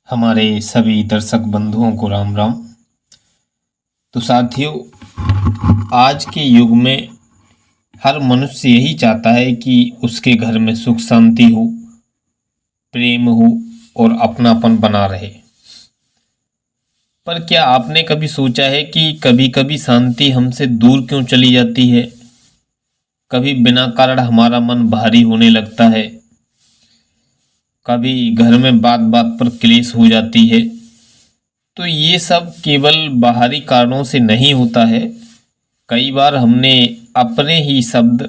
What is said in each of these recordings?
हमारे सभी दर्शक बंधुओं को राम राम। तो साथियों, आज के युग में हर मनुष्य यही चाहता है कि उसके घर में सुख शांति हो, प्रेम हो और अपनापन बना रहे। पर क्या आपने कभी सोचा है कि कभी कभी शांति हमसे दूर क्यों चली जाती है? कभी बिना कारण हमारा मन भारी होने लगता है, कभी घर में बात बात पर क्लेश हो जाती है। तो ये सब केवल बाहरी कारणों से नहीं होता है। कई बार हमने अपने ही शब्द,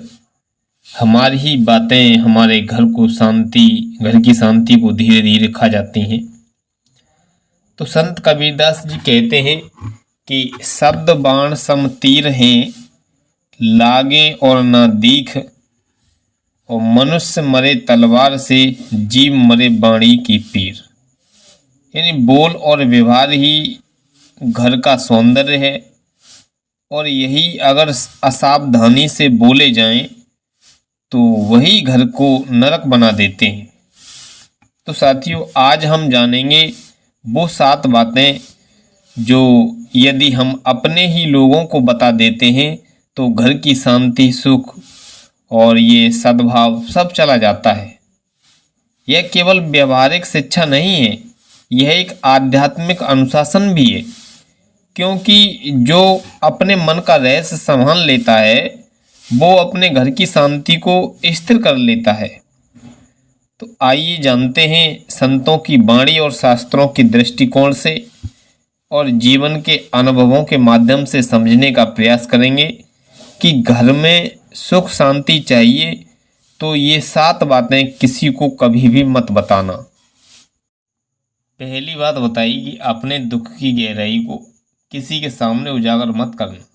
हमारी ही बातें हमारे घर की शांति को धीरे धीरे खा जाती हैं। तो संत कबीरदास जी कहते हैं कि शब्द बाण सम तीर हैं, लागे और ना दीख, और मनुष्य मरे तलवार से, जीव मरे बाणी की पीर। यानी बोल और व्यवहार ही घर का सौंदर्य है, और यही अगर असावधानी से बोले जाएं तो वही घर को नरक बना देते हैं। तो साथियों, आज हम जानेंगे वो 7 बातें जो यदि हम अपने ही लोगों को बता देते हैं तो घर की शांति, सुख और ये सद्भाव सब चला जाता है। यह केवल व्यवहारिक शिक्षा नहीं है, यह एक आध्यात्मिक अनुशासन भी है। क्योंकि जो अपने मन का रहस्य संभाल लेता है वो अपने घर की शांति को स्थिर कर लेता है। तो आइए जानते हैं संतों की वाणी और शास्त्रों के दृष्टिकोण से, और जीवन के अनुभवों के माध्यम से समझने का प्रयास करेंगे कि घर में सुख शांति चाहिए तो ये 7 बातें किसी को कभी भी मत बताना। पहली बात बताई कि अपने दुख की गहराई को किसी के सामने उजागर मत करना।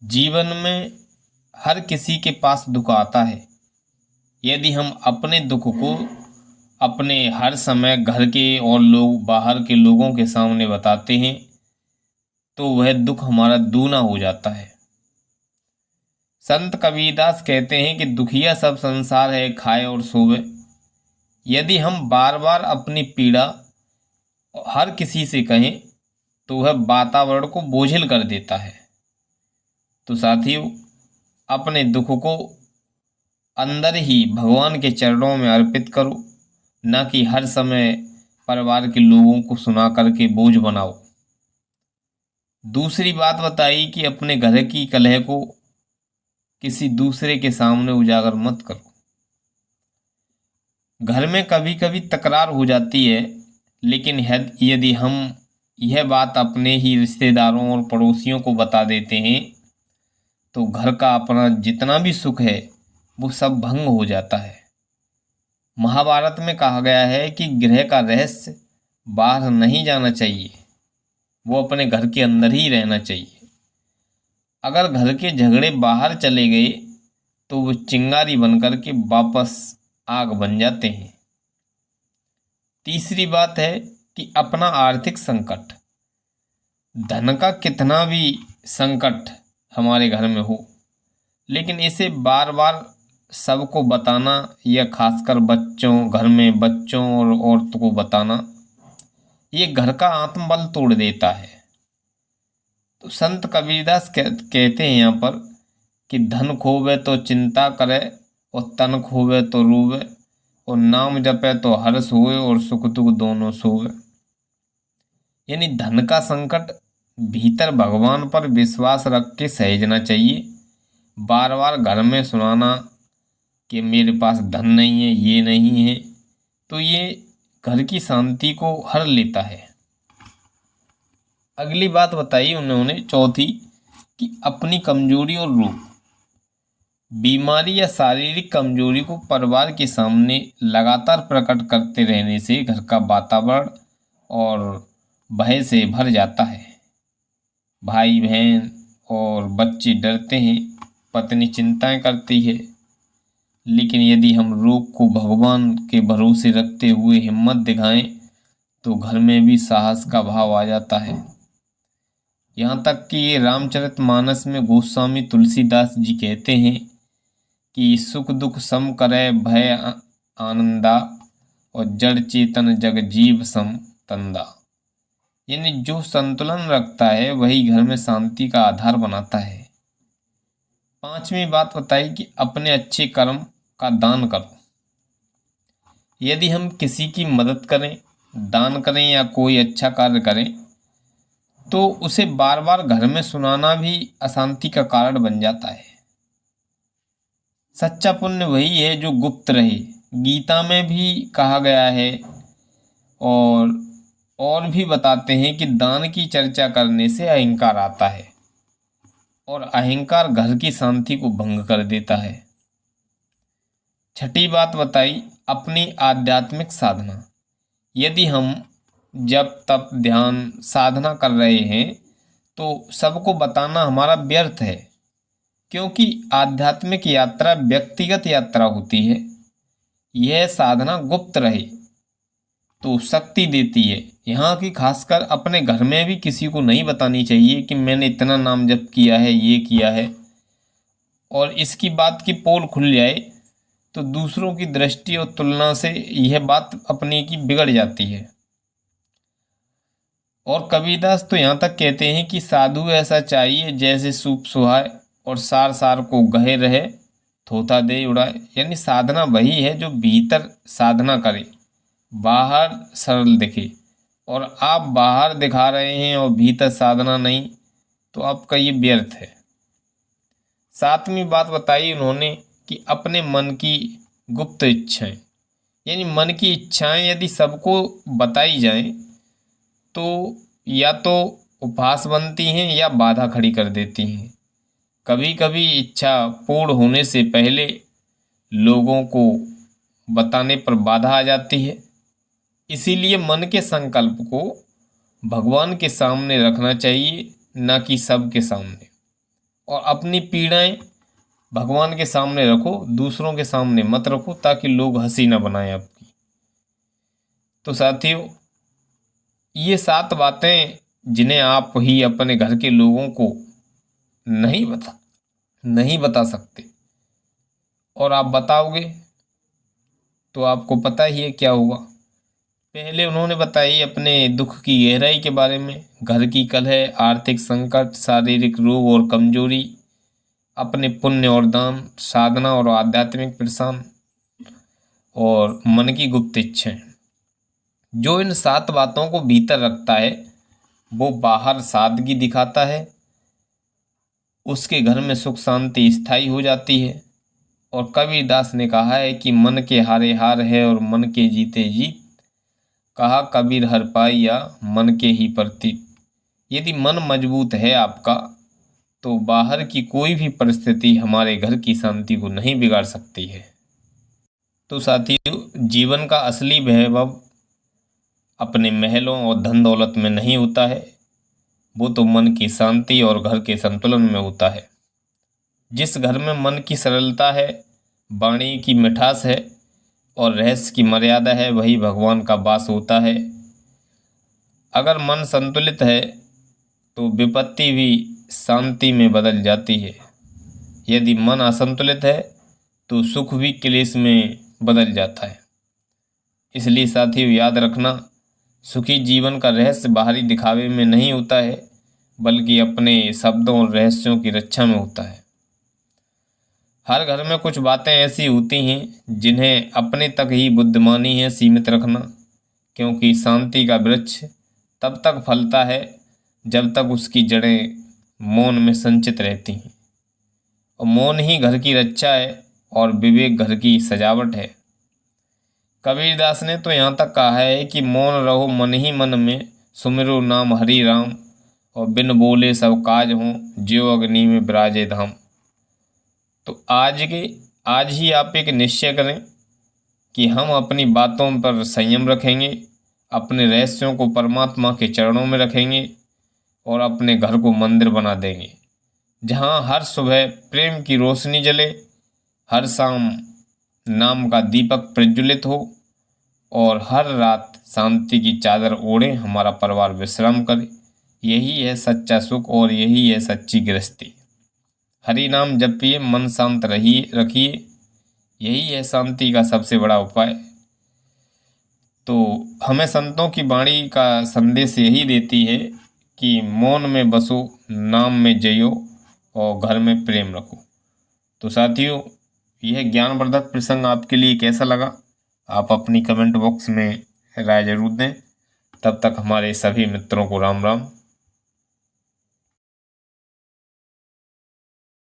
जीवन में हर किसी के पास दुख आता है। यदि हम अपने दुख को अपने हर समय घर के और बाहर के लोगों के सामने बताते हैं तो वह दुख हमारा दूना हो जाता है। संत कबीरदास कहते हैं कि दुखिया सब संसार है, खाए और सोवे। यदि हम बार बार अपनी पीड़ा हर किसी से कहें तो वह वातावरण को बोझिल कर देता है। तो साथियों, अपने दुख को अंदर ही भगवान के चरणों में अर्पित करो, ना कि हर समय परिवार के लोगों को सुना करके बोझ बनाओ। दूसरी बात बताई कि अपने घर की कलह को किसी दूसरे के सामने उजागर मत करो। घर में कभी कभी तकरार हो जाती है, लेकिन यदि हम यह बात अपने ही रिश्तेदारों और पड़ोसियों को बता देते हैं तो घर का अपना जितना भी सुख है वो सब भंग हो जाता है। महाभारत में कहा गया है कि गृह का रहस्य बाहर नहीं जाना चाहिए, वो अपने घर के अंदर ही रहना चाहिए। अगर घर के झगड़े बाहर चले गए तो वो चिंगारी बनकर के वापस आग बन जाते हैं। तीसरी बात है कि अपना आर्थिक संकट, धन का कितना भी संकट हमारे घर में हो, लेकिन इसे बार बार सबको बताना या खासकर घर में बच्चों और औरतों को बताना, ये घर का आत्मबल तोड़ देता है। तो संत कबीरदास कहते हैं यहाँ पर कि धन खोवे तो चिंता करे, और तन खोवे तो रोवे, और नाम जपे तो हर्ष होए, और सुख दुख दोनों सोवे। यानी धन का संकट भीतर भगवान पर विश्वास रख के सहेजना चाहिए। बार बार घर में सुनाना कि मेरे पास धन नहीं है, ये नहीं है, तो ये घर की शांति को हर लेता है। अगली बात बताई उन्होंने चौथी कि अपनी कमजोरी और रूप, बीमारी या शारीरिक कमजोरी को परिवार के सामने लगातार प्रकट करते रहने से घर का वातावरण और भय से भर जाता है। भाई बहन और बच्चे डरते हैं, पत्नी चिंताएं करती है। लेकिन यदि हम रोग को भगवान के भरोसे रखते हुए हिम्मत दिखाएं तो घर में भी साहस का भाव आ जाता है। यहाँ तक कि ये रामचरितमानस में गोस्वामी तुलसीदास जी कहते हैं कि सुख दुख सम करे भय आनंदा, और जड़ चेतन जग जीव सम, तंदा, यानी जो संतुलन रखता है वही घर में शांति का आधार बनाता है। पांचवी बात बताई कि अपने अच्छे कर्म का दान करो। यदि हम किसी की मदद करें, दान करें या कोई अच्छा कार्य करें तो उसे बार बार घर में सुनाना भी अशांति का कारण बन जाता है। सच्चा पुण्य वही है जो गुप्त रहे। गीता में भी कहा गया है और भी बताते हैं कि दान की चर्चा करने से अहंकार आता है और अहंकार घर की शांति को भंग कर देता है। छठी बात बताई अपनी आध्यात्मिक साधना। यदि हम जब तप ध्यान साधना कर रहे हैं तो सबको बताना हमारा व्यर्थ है, क्योंकि आध्यात्मिक यात्रा व्यक्तिगत यात्रा होती है। यह साधना गुप्त रहे तो शक्ति देती है। यहाँ की खासकर अपने घर में भी किसी को नहीं बतानी चाहिए कि मैंने इतना नाम जप किया है, ये किया है, और इसकी बात की पोल खुल जाए तो दूसरों की दृष्टि और तुलना से यह बात अपने की बिगड़ जाती है। और कबीरदास तो यहाँ तक कहते हैं कि साधु ऐसा चाहिए जैसे सूप सुहाए और सार सार को गहे रहे, थोथा दे उड़ाए। यानी साधना वही है जो भीतर साधना करे, बाहर सरल दिखे। और आप बाहर दिखा रहे हैं और भीतर साधना नहीं, तो आपका ये व्यर्थ है। सातवीं बात बताई उन्होंने कि अपने मन की गुप्त इच्छाएं, यानी मन की इच्छाएं यदि सबको बताई जाएं तो या तो उपहास बनती हैं या बाधा खड़ी कर देती हैं। कभी कभी इच्छा पूर्ण होने से पहले लोगों को बताने पर बाधा आ जाती है। इसीलिए मन के संकल्प को भगवान के सामने रखना चाहिए, न कि सबके सामने। और अपनी पीड़ाएं भगवान के सामने रखो, दूसरों के सामने मत रखो, ताकि लोग हंसी न बनाएं आपकी। तो साथियों, ये 7 बातें जिन्हें आप ही अपने घर के लोगों को नहीं बता सकते, और आप बताओगे तो आपको पता ही है क्या होगा। पहले उन्होंने बताई अपने दुख की गहराई के बारे में, घर की कलह, आर्थिक संकट, शारीरिक रोग और कमजोरी, अपने पुण्य और दान, साधना और आध्यात्मिक प्रशांत, और मन की गुप्त इच्छाएं। जो इन 7 बातों को भीतर रखता है वो बाहर सादगी दिखाता है, उसके घर में सुख शांति स्थायी हो जाती है। और कबीरदास ने कहा है कि मन के हारे हार है और मन के जीते जीत, कहा कबीर हर पाइया मन के ही प्रतीत। यदि मन मजबूत है आपका तो बाहर की कोई भी परिस्थिति हमारे घर की शांति को नहीं बिगाड़ सकती है। तो साथियों, जीवन का असली वैभव अपने महलों और धन दौलत में नहीं होता है, वो तो मन की शांति और घर के संतुलन में होता है। जिस घर में मन की सरलता है, वाणी की मिठास है और रहस्य की मर्यादा है, वही भगवान का वास होता है। अगर मन संतुलित है तो विपत्ति भी शांति में बदल जाती है। यदि मन असंतुलित है तो सुख भी क्लेश में बदल जाता है। इसलिए साथियों, याद रखना, सुखी जीवन का रहस्य बाहरी दिखावे में नहीं होता है, बल्कि अपने शब्दों और रहस्यों की रक्षा में होता है। हर घर में कुछ बातें ऐसी होती हैं जिन्हें अपने तक ही बुद्धिमानी है सीमित रखना, क्योंकि शांति का वृक्ष तब तक फलता है जब तक उसकी जड़ें मौन में संचित रहती हैं। और मौन ही घर की रक्षा है और विवेक घर की सजावट है। कबीरदास ने तो यहाँ तक कहा है कि मौन रहो मन ही मन में, सुमिरो नाम हरि राम, और बिन बोले सब काज हों, ज्यों अग्नि में विराजे धाम। तो आज ही आप एक निश्चय करें कि हम अपनी बातों पर संयम रखेंगे, अपने रहस्यों को परमात्मा के चरणों में रखेंगे और अपने घर को मंदिर बना देंगे, जहाँ हर सुबह प्रेम की रोशनी जले, हर शाम नाम का दीपक प्रज्वलित हो और हर रात शांति की चादर ओढ़े हमारा परिवार विश्राम करे। यही है सच्चा सुख और यही है सच्ची गृहस्थी। हरि नाम जपिए, मन शांत रखिए, यही है शांति का सबसे बड़ा उपाय। तो हमें संतों की वाणी का संदेश यही देती है कि मौन में बसो, नाम में जयो और घर में प्रेम रखो। तो साथियों, यह ज्ञानवर्धक प्रसंग आपके लिए कैसा लगा, आप अपनी कमेंट बॉक्स में राय जरूर दें। तब तक हमारे सभी मित्रों को राम राम।